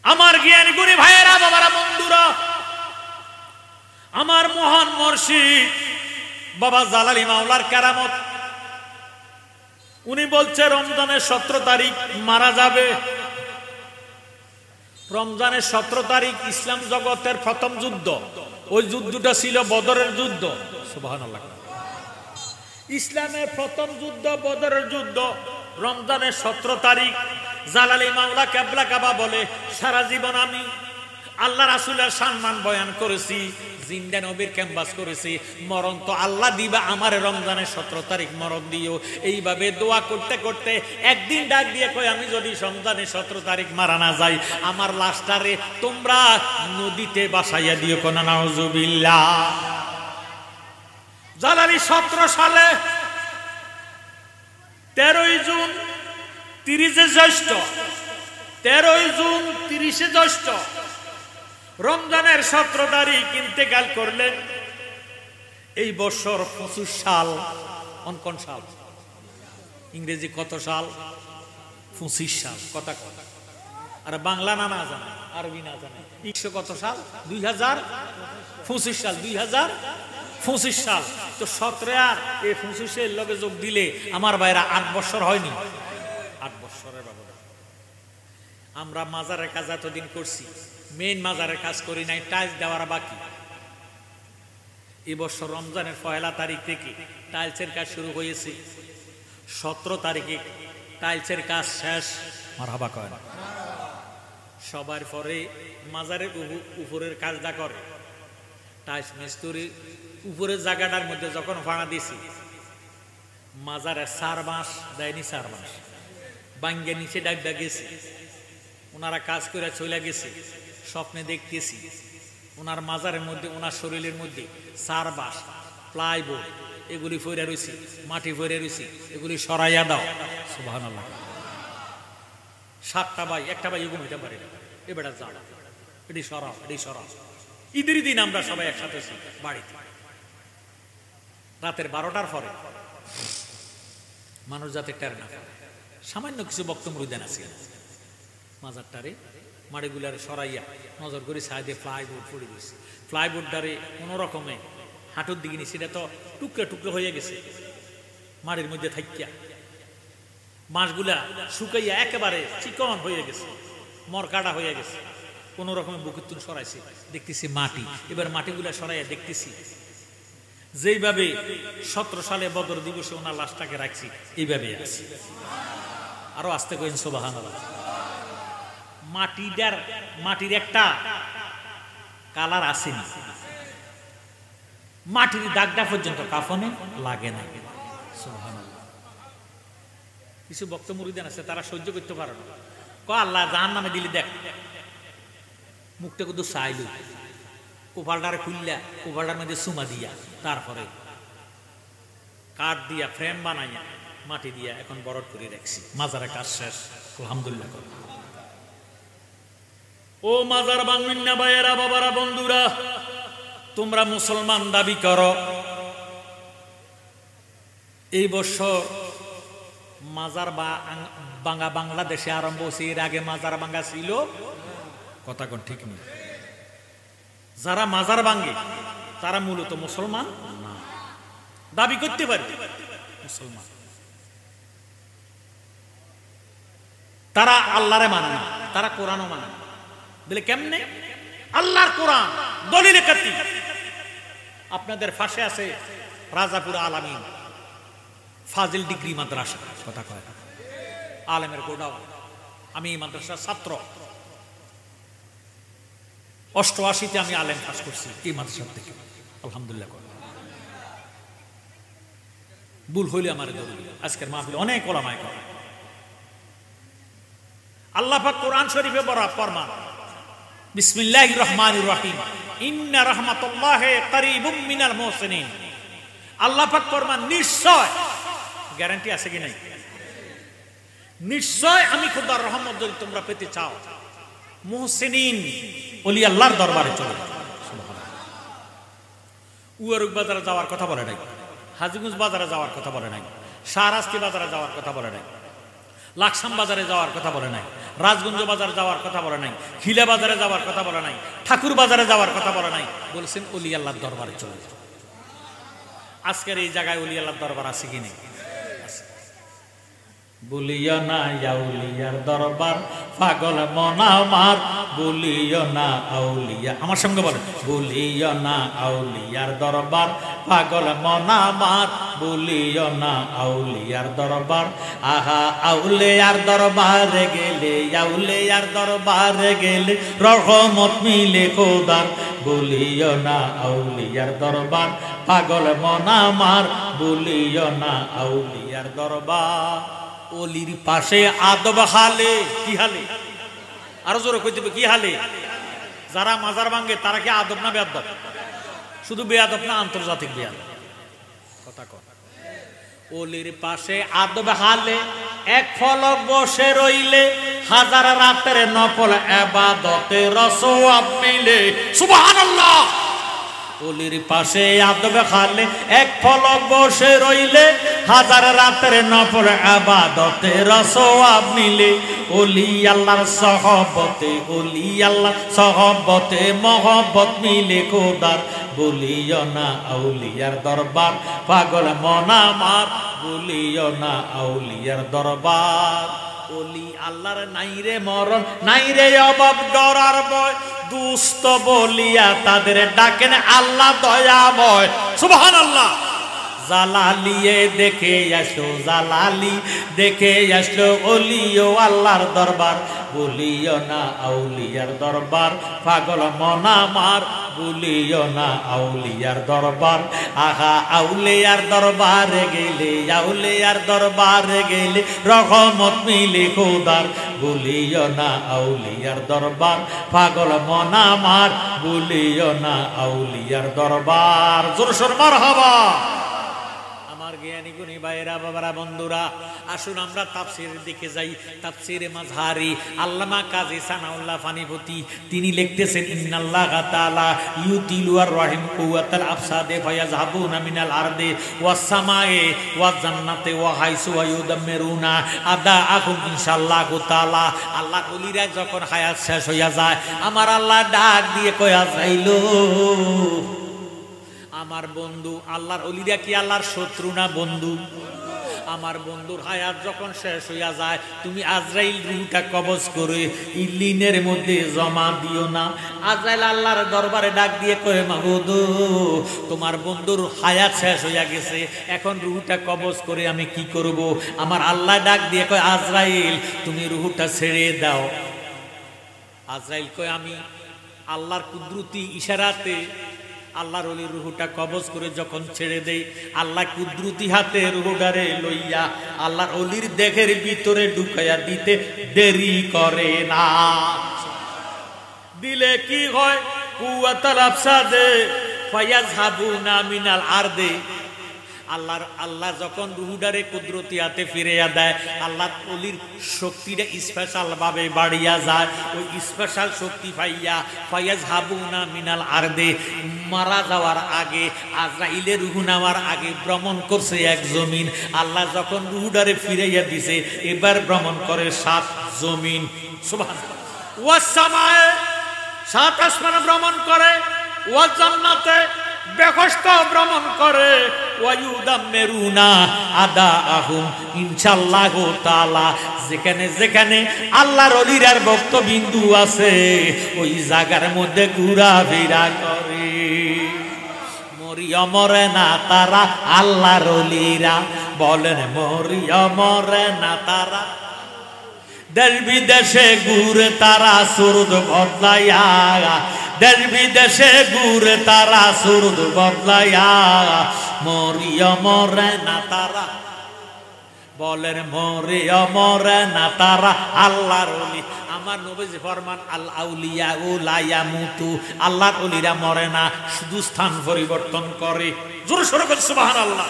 আমার জ্ঞানী গুণী ভাইয়েরা, বাবারা, বন্ধুরা, আমার মহান মুর্শিদ বাবা জালালি মাওলার কেরামত, উনি বলছে রমজানের 17 তারিখ মারা যাবে। রমজানের 17 তারিখ ইসলাম জগতের প্রথম যুদ্ধ, ওই যুদ্ধটা ছিল বদরের যুদ্ধ। সুবহানাল্লাহ। ইসলামের প্রথম যুদ্ধ বদরের যুদ্ধ রমজানের 17 তারিখ। জালালি মাওলা কেবলা কাবা বলে, সারা জীবন আমি আল্লাহ রাসূলের সম্মান বয়ান করেছি, জিন্দা নবীর ক্যাম্পাস করেছি, মরণ তো আল্লাহ দিবা আমার, রমজানের 17 তারিখ মরণ দিও। এইভাবে দোয়া করতে করতে একদিন ডাক দিয়ে কই, আমি যদি রমজানের 17 তারিখ মারা না যাই, আমার লাশটারে তোমরা নদীতে বাসাইয়া দিও। কোন নাউজুবিল্লাহ। জালালি 17 সালে 13 জুন 30 জ্যৈষ্ঠ, 13 জুন 30 জ্যৈষ্ঠ রমজানের 17 তারিখ ইন্তেকাল করলেন। এই বছর 25 সাল। কোন সাল? ইংরেজি কত সাল? 25 সাল। কথা কথা আর বাংলা না জানে, আরবি না জানে, 100 কত সাল? 2025 সাল। 2025 সাল তো 17 আর এই 25 লগে যোগ দিলে আমার ভাইরা 8 বছর হয়নি? 8 বছরের ব্যবধান। আমরা মাজারের কাজ এতদিন করছি, মেইন মাজারের কাজ করি নাই, টাইলস দেওয়ার বাকি। এবছর রমজানের 1 তারিখ থেকে টাইলসের কাজ শুরু হয়েছে, 17 তারিখে টাইলসের কাজ শেষ। মারহাবা করেন সবার। পরে মাজারের উপরের কাজটা করে টাইলস মিস্ত্রি। উপরের জায়গাটার মধ্যে যখন ভাড়া দিছি, মাজারে 4 মাস দেয়নি, 4 মাস বাঙ্গে নিচে ডাকডা গেছে। ওনারা কাজ করে চলে গেছে, স্বপ্নে দেখতেছি ওনার মাজারের মধ্যে, ওনার শরীরের মধ্যে 4 বাস প্লাইবোর্ড এগুলি ফইরা রয়েছে, মাটি ফইরা রয়েছে, এগুলি সরাইয়া দাও। সুবহানাল্লাহ। 7টা ভাই, একটা ভাই এগুলো হইতে পারে, এবারে যাও, এটি সরাও, এটি সরাও। ঈদের দিন আমরা সবাই একসাথে বাড়িতে, রাতের 12টার পরে মানুষ যাতে টের না পায়, সামান্য কিছু বক্তব্য দেন আছে মাজারটারে মাড়িগুলারে সরাইয়া নজর করে সাইডে প্লাইবোর্ড পড়ে দিয়েছে। প্লাইবোর্ডটারে কোনো রকমে হাঁটুর দিকে নিয়ে, সেটা তো টুকরে টুকরে হয়ে গেছে মাড়ির মধ্যে থাকিয়া, মাছগুলা শুকাইয়া একেবারে চিকন হয়ে গেছে, মরকাটা হয়ে গেছে। কোনো রকমের বুকের তুন সরাইছে, দেখতেছি মাটি। এবার মাটিগুলা সরাইয়া দেখতেছি যেইভাবে 17 সালে বদর দিবসে ওনার লাশটাকে রাখছি, এইভাবে আছে। আরো আস্তে কইন সুবহানাল্লাহ। মাটির একটা কালার আসেনি, মাটির দাগটা পর্যন্ত কাফনে লাগে না। সুবহানাল্লাহ। কিছু বক্তা মুরিদান আছে, তারা সহ্য করতে পারে না, আল্লাহ জাহান্নামে দিলি দেখ, মুখটা কিন্তু চাইল, কোপালটারে খুললা, কোপালটার মধ্যে সুমা দিয়া, তারপরে কাঠ দিয়া ফ্রেম বানাইয়া মাটি দিয়া এখন বরট করে রাখছি। মাজারের কাজ শেষ, আলহামদুলিল্লাহ। ও মাজার বাংমিন না ভাইয়েরা, বাবারা, বন্ধুরা, তোমরা মুসলমান দাবি করো, এই বছর মাজার ভাঙা বাংলাদেশে আরম্ভ হয়েছে। এর আগে মাজার ভাঙা ছিল? কথা কোন ঠিক নেই। যারা মাজার ভাঙে তারা মূলত মুসলমান না, দাবি করতে পারে মুসলমান। তারা আল্লাহরে মানে না, তারা কোরআনও মানে না। বলে কেমনে? আল্লাহর কোরআন দলিলে কাতি। আপনাদের পাশে আছে রাজাপুর আলামিন ফাজিল ডিগ্রি মাদ্রাসা, কথা কয় আলেমের গোডাও। আমি এই মাদ্রাসার ছাত্র, 88-তে আমি আলেম পাস করছি এই মাদ্রাসা থেকে, আলহামদুলিল্লাহ। ভুল হইলে আমার দরুদ। আজকের মাহফিল অনেক ওলামায়ে করে। আল্লাহ পাক কোরআন শরীফে বড় ফরমান, বিসমিল্লাহির রহমানির রহিম, ইন্না রাহমাতুল্লাহি করিবুম মিনাল মুহসিনিন। আল্লাহ পাক ফরমান, নিশ্চয়, গ্যারান্টি আছে কি নাই? নিশ্চয় আমি খোদার রহমত যদি তোমরা পেতে চাও, মুহসিনিন ওলি আল্লাহর দরবারে চলো। সুবহানাল্লাহ। উয়ারুক বাজারে যাওয়ার কথা বলে নাই, হাজীগঞ্জ বাজারে যাওয়ার কথা বলে নাই, শাহরাস্তি বাজারে যাওয়ার কথা বলে নাই, লাকসাম বাজারে যাওয়ার কথা বলে নাই, রাজগঞ্জ বাজার যাওয়ার কথা বলে নাই, খিলা বাজারে যাওয়ার কথা বলে নাই, ঠাকুর বাজারে যাওয়ার কথা বলে নাই, বলছেন ওলি আল্লাহর দরবারে চলে যাও। আজকের এই জায়গায় ওলি আল্লাহর দরবার আছে কি নেই? বলিও না আউলিয়ার দরবার পাগল মন আমার, বলিও না আউলিয়া, আমার সঙ্গে বলে, বলিও না আউলিয়ার দরবার পাগল মন আমার, বলিও না আউলিয়ার দরবার। আহা আউলিয়ার দরবারে গেলে, আউলিয়ার দরবারে গেলে রহমত মিলে খোদার, বলিও না আউলিয়ার দরবার পাগল মন আমার, বলিও না আউলিয়ার দরবার। অলির পাশে আদব হালে, কি হালে? আরো জোরে কই দিবে, কি হালে? যারা মাজার ভাঙে তারা কি আদব না বেয়াদব? শুধু বেয়াদব না, আন্তর্জাতিক বেয়াদব। কথা কর। অলির পাশে আদব হালে এক ফলক বসে রইলে, হাজার রাতের নফল ইবাদতে রসওয়াব মিলে। সুবহানাল্লাহ। অলির পাশে আদব হালে এক ফলক বসে রইলে, হাজার রাতের নফল ইবাদতে রসওয়াব মিলে। ওলি আল্লাহর সহবতে, ওলি আল্লাহর সহবতে মহব্বত মিলে খোদার, বলিও না আউলিয়ার দরবার পাগল মন আমার, বলিও না আউলিয়ার দরবার। ওলি আল্লাহর নাইরে মরণ, নাইরে অভাব ডরার ভয়, দুষ্ট বলিয়া তাদের ডাকেন আল্লাহ দয়াময়। সুবহানাল্লাহ। জালালিয়ে দেখে আসলো, জালালি দেখে আসলো ওলিও আল্লাহর দরবার, বলিও না আউলিয়ার দরবার পাগল মন আমার, বলিও না আউলিয়ার দরবার। আহা আউলিয়ার দরবারে গেলে, আউলিয়ার দরবারে গেলে রহমত মিলে খোদার, বলিও না আউলিয়ার দরবার পাগল মন আমার, বলিও না আউলিয়ার দরবার। জোরসোর মারহাবা। জ্ঞানী গুণী ভাইয়েরা, বাবারা, বন্ধুরা, আসুন আমরা তাফসিরের দিকে যাই। তাফসিরে মাযহারি আল্লামা কাজী সানাউল্লাহ ফানিপতি তিনি লিখতেছেন, ইন্নাল্লাহা তাআলা ইউতিলু আর রাহিম কুওয়াতাল আফসাদে ফায়াযহাবুনা মিনাল আরদি ওয়াস সামায়ে ওয়াজ জান্নাতে ওয়া হাইসু ওয়ায়ুদাম্মিরুনা আদাআকুম ইনশাআল্লাহু তাআলা। আল্লাহ ওলিরা যখন হায়াত শেষ হইয়া যায়, আমার আল্লাহ ডাক দিয়ে কয়া যাইলো, আমার বন্ধু। আল্লাহর ওলিরা কি আল্লাহর শত্রু না বন্ধু? আমার বন্ধুর হায়াত যখন শেষ হইয়া যায়, তুমি আজরাইল রূহটা কবজ করে ইল্লিনের মধ্যে জমা দিও না। আজরাইল আল্লাহর দরবারে ডাক দিয়ে কয়, মাবুদ তোমার বন্ধুর হায়াত শেষ হইয়া গেছে, এখন রূহটা কবজ করে আমি কি করব? আমার আল্লাহ ডাক দিয়ে কয়, আজরাইল তুমি রূহটা ছেড়ে দাও। আজরাইল কয়, আমি আল্লাহর কুদরতি ইশারাতে আল্লাহর ওলির রূহটা কবজ করে যখন ছেড়ে দেই, আল্লাহ কুদরতি হাতে রূহটারে লইয়া আল্লাহর ওলির দেহের ভিতরে ঢুকাইয়া দিতে দেরি করে না। দিলে কি হয়? কুওয়াতাল আফসাদে ফায়াযহাবুনা মিনাল আরদি। আল্লাহ যখন রূহটারে কুদরতি হাতে ফিরিয়ে দেয়, আল্লাহ ওলির শক্তিটা স্পেশাল ভাবে বাড়িয়া যায়। ওই স্পেশাল শক্তি পাইয়া ফায়াযহাবুনা মিনাল আরদি, মারা যাওয়ার আগে, আজরাইলের রূহ নেওয়ার আগে ভ্রমণ করছে এক জমিন। আল্লাহ যখন রূহটারে ফিরাইয়া দিছে, এবার ভ্রমণ করে 7 জমিন। সুবহানাল্লাহ। ওয়াস সামায়ে 7 আসমান ভ্রমণ করে, ওয়াজ জান্নাতে বেখস্ত ভ্রমণ করে, ওয়ায়ুদাম্মিরুনা আদাআহুম ইনশাআল্লাহু তাআলা। যেখানে যেখানে আল্লাহর ওলিরার ভক্তবিন্দু আছে, ওই জায়গার মধ্যে ঘোরাফেরা করে। মরিয়া মরে না তারা আল্লাহর ওলিরা, বলেন মরিয়া মরে না তারা। দেশ বিদেশে ঘুরে তারা সুরদ বদলাইয়া, দেশ বিদেশে ঘুরে তারা সুরদ বদলাইয়া, মরিয়া মরে না তারা, বলেন মরিয়া মরে না তারা আল্লাহর ওলি। আমার নবীজি ফরমান, আল আউলিয়া লা ইয়ামুতু, আল্লাহর ওলিরা মরে না, শুধু স্থান পরিবর্তন করে। জোরে সোরে বল সুবহানাল্লাহ।